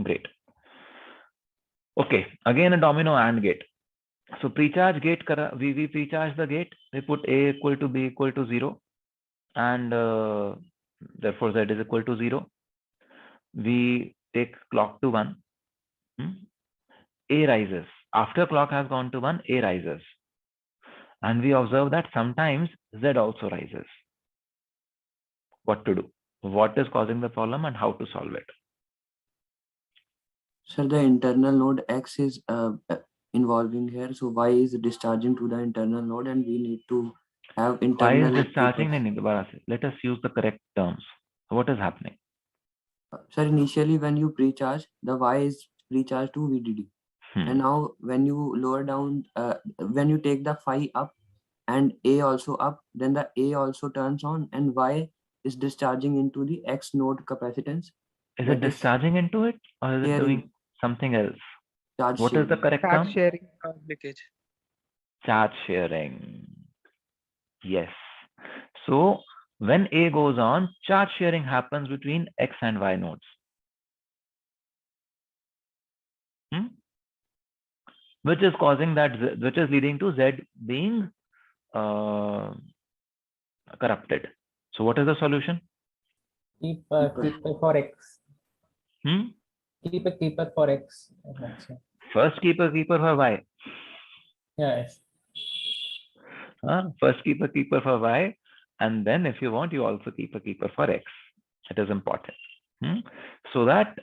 Great. Okay, again a domino AND gate. So pre-charge gate, we pre-charge the gate, we put A equal to B equal to 0, and therefore Z is equal to 0. We take clock to 1. A rises. After clock has gone to 1, A rises. And we observe that sometimes Z also rises. What to do? What is causing the problem and how to solve it? Sir, the internal node X is involving here. So Y is discharging to the internal node, and we need to have internal. Why is discharging? Let us use the correct terms. What is happening? Sir, initially when you pre-charge, the Y is pre-charged to VDD. And now when you lower down, when you take the phi up and A also up, then the A also turns on and Y is discharging into the X node capacitance. Is it discharging into it, or is it doing something else? What is the correct term? Charge sharing leakage. Charge sharing. Yes. So when A goes on, charge sharing happens between X and Y nodes. Which is causing that, which is leading to Z being corrupted. So what is the solution? Keep a keeper for X. Keep a keeper for X. First keep a keeper for Y. Yes. First keep a keeper for Y, and then if you want, you also keep a keeper for X. It is important. So that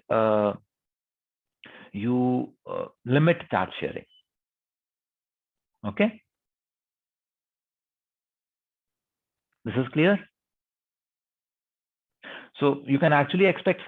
you limit charge sharing. Okay. This is clear. So you can actually expect